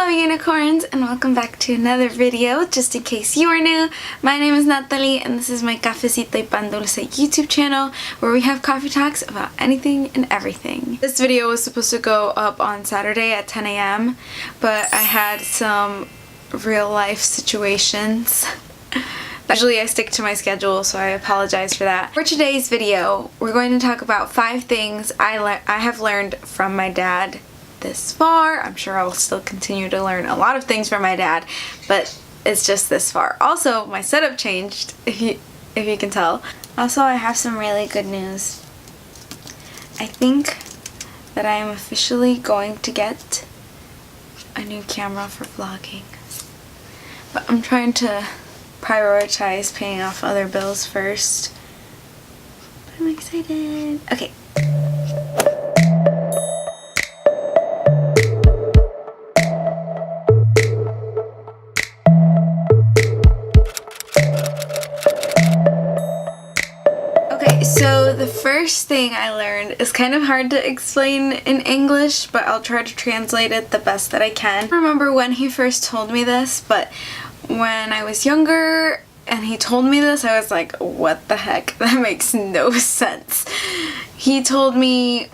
Hello unicorns, and welcome back to another video. Just in case you are new, my name is Nathalie and this is my Cafecito y Pan Dulce YouTube channel where we have coffee talks about anything and everything. This video was supposed to go up on Saturday at 10 a.m. but I had some real life situations. Usually I stick to my schedule, so I apologize for that. For today's video, we're going to talk about 5 things I have learned from my dad this far. I'm sure I will still continue to learn a lot of things from my dad, but it's just this far. Also, my setup changed, if you can tell. Also, I have some really good news. I think that I am officially going to get a new camera for vlogging. But I'm trying to prioritize paying off other bills first. But I'm excited. Okay. So the first thing I learned is kind of hard to explain in English, but I'll try to translate it the best that I can. I don't remember when he first told me this, but when I was younger and he told me this, I was like, what the heck? That makes no sense. He told me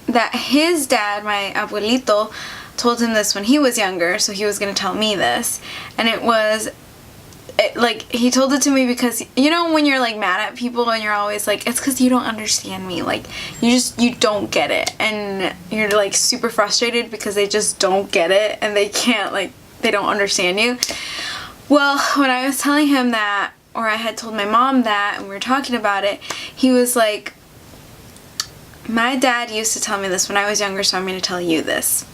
that his dad, my abuelito, told him this when he was younger, so he was going to tell me this. And it was like, he told it to me because, you know, when you're like mad at people and you're always like, it's because you don't understand me, like you don't get it, and you're like super frustrated because they just don't get it and they can't, like, they don't understand you. Well, when I was telling him that, or I had told my mom that and we were talking about it, he was like, my dad used to tell me this when I was younger, so I'm going to tell you this.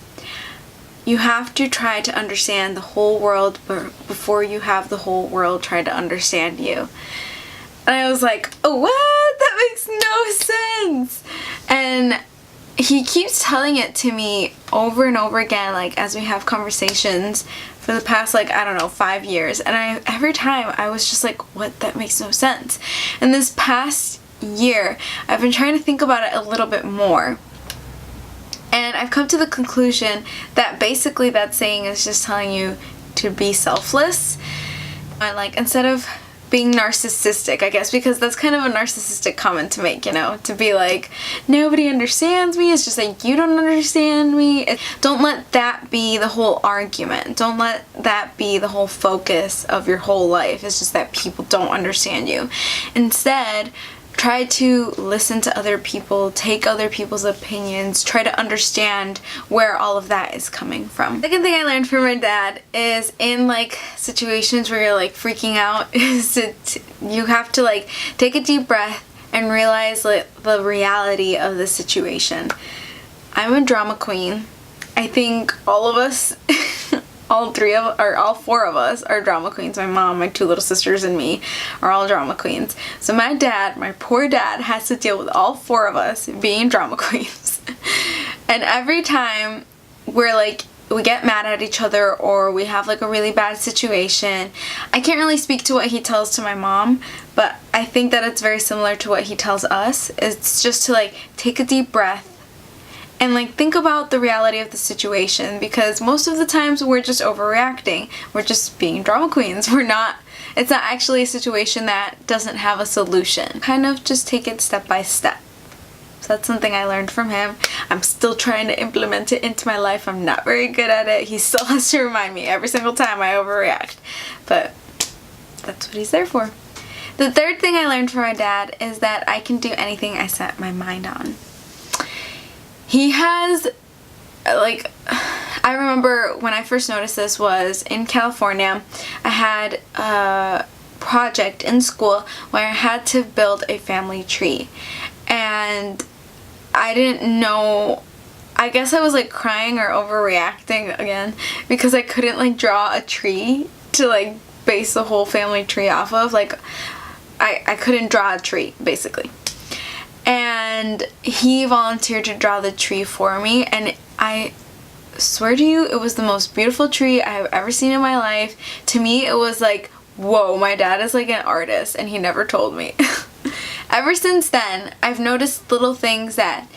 You have to try to understand the whole world before you have the whole world try to understand you. And I was like, oh, what? That makes no sense. And he keeps telling it to me over and over again, like, as we have conversations for the past, like, I don't know, 5 years. And every time I was just like, what? That makes no sense. And this past year, I've been trying to think about it a little bit more. And I've come to the conclusion that basically that saying is just telling you to be selfless. And like, instead of being narcissistic, I guess, because that's kind of a narcissistic comment to make, you know, to be like, nobody understands me. It's just like, you don't understand me. Don't let that be the whole argument. Don't let that be the whole focus of your whole life. It's just that people don't understand you. Instead, try to listen to other people, take other people's opinions, try to understand where all of that is coming from. The second thing I learned from my dad is in like situations where you're like freaking out, is you have to like take a deep breath and realize like the reality of the situation. I'm a drama queen. I think all of us all 4 of us are drama queens. My mom, my 2 little sisters, and me are all drama queens. So my dad, my poor dad, has to deal with all 4 of us being drama queens. And every time we're like, we get mad at each other or we have like a really bad situation, I can't really speak to what he tells to my mom, but I think that it's very similar to what he tells us. It's just to like take a deep breath and like think about the reality of the situation, because most of the times we're just overreacting. We're just being drama queens. It's not actually a situation that doesn't have a solution. Kind of just take it step by step. So that's something I learned from him. I'm still trying to implement it into my life. I'm not very good at it. He still has to remind me every single time I overreact. But that's what he's there for. The third thing I learned from my dad is that I can do anything I set my mind on. He has, like, I remember when I first noticed this was in California. I had a project in school where I had to build a family tree. And I didn't know, I guess I was like crying or overreacting again because I couldn't like draw a tree to like base the whole family tree off of. Like, I couldn't draw a tree, basically. And he volunteered to draw the tree for me, and I swear to you, it was the most beautiful tree I have ever seen in my life. To me, it was like, whoa, my dad is like an artist, and he never told me. Ever since then, I've noticed little things that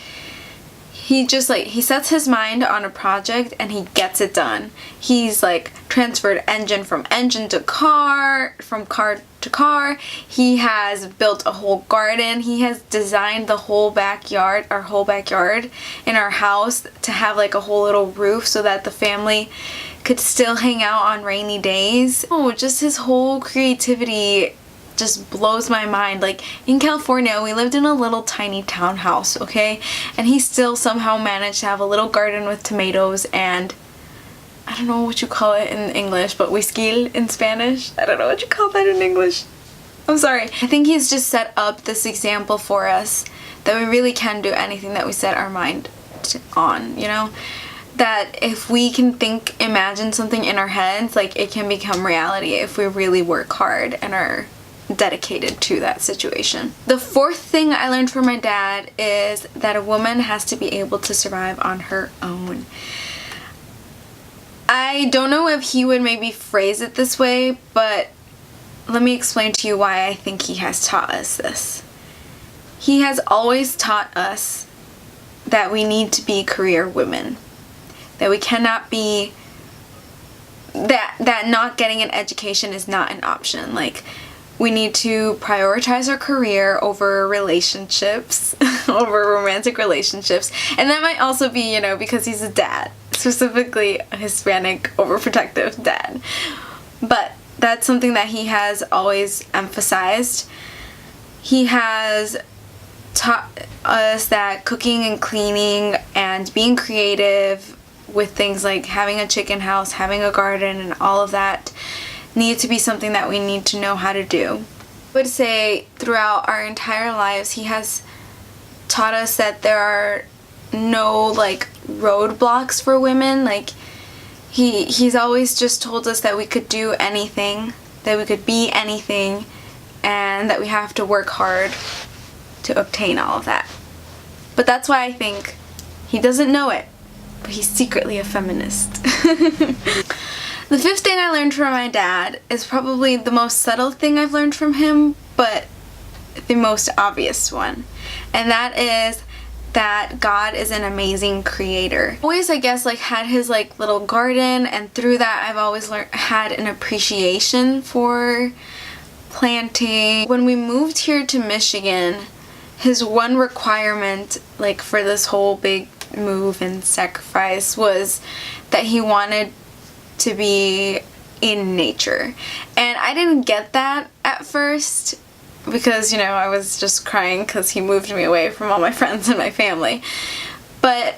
he just like, he sets his mind on a project and he gets it done. He's like transferred engine from engine to car, from car to car. He has built a whole garden. He has designed the whole backyard, our whole backyard in our house, to have like a whole little roof so that the family could still hang out on rainy days. Oh, just his whole creativity just blows my mind. Like, in California, we lived in a little tiny townhouse, okay? And he still somehow managed to have a little garden with tomatoes and, I don't know what you call it in English, but whiskey in Spanish. I don't know what you call that in English. I'm sorry. I think he's just set up this example for us that we really can do anything that we set our mind on, you know? That if we can imagine something in our heads, like, it can become reality if we really work hard and are dedicated to that situation. The fourth thing I learned from my dad is that a woman has to be able to survive on her own. I don't know if he would maybe phrase it this way, but let me explain to you why I think he has taught us this. He has always taught us that we need to be career women. That we cannot be, that not getting an education is not an option. Like, we need to prioritize our career over relationships, over romantic relationships. And that might also be, you know, because he's a dad, specifically a Hispanic, overprotective dad. But that's something that he has always emphasized. He has taught us that cooking and cleaning and being creative with things like having a chicken house, having a garden, and all of that need to be something that we need to know how to do. I would say throughout our entire lives, he has taught us that there are no like roadblocks for women. Like, he's always just told us that we could do anything, that we could be anything, and that we have to work hard to obtain all of that. But that's why I think he doesn't know it, but he's secretly a feminist. The fifth thing I learned from my dad is probably the most subtle thing I've learned from him, but the most obvious one. And that is that God is an amazing creator. Always, I guess, like, had his like little garden, and through that I've always had an appreciation for planting. When we moved here to Michigan, his one requirement, like, for this whole big move and sacrifice was that he wanted to be in nature. And I didn't get that at first because, you know, I was just crying because he moved me away from all my friends and my family. But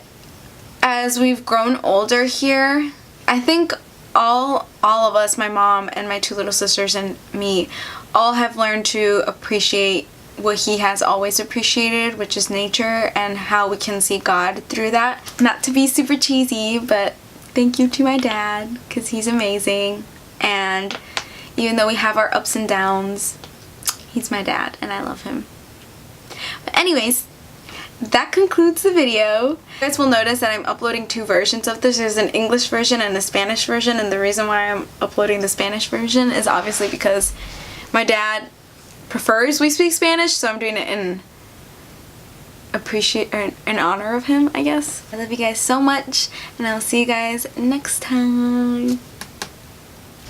as we've grown older here, I think all of us, my mom and my two little sisters and me, all have learned to appreciate what he has always appreciated, which is nature, and how we can see God through that. Not to be super cheesy, but thank you to my dad, because he's amazing. And even though we have our ups and downs, he's my dad and I love him. But anyways, that concludes the video. You guys will notice that I'm uploading two versions of this. There's an English version and a Spanish version, and the reason why I'm uploading the Spanish version is obviously because my dad prefers we speak Spanish, so I'm doing it in honor of him, I guess. I love you guys so much, and I'll see you guys next time.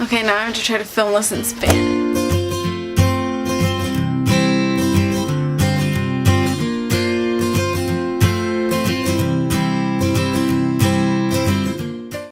Okay, now I have to try to film this in Spanish.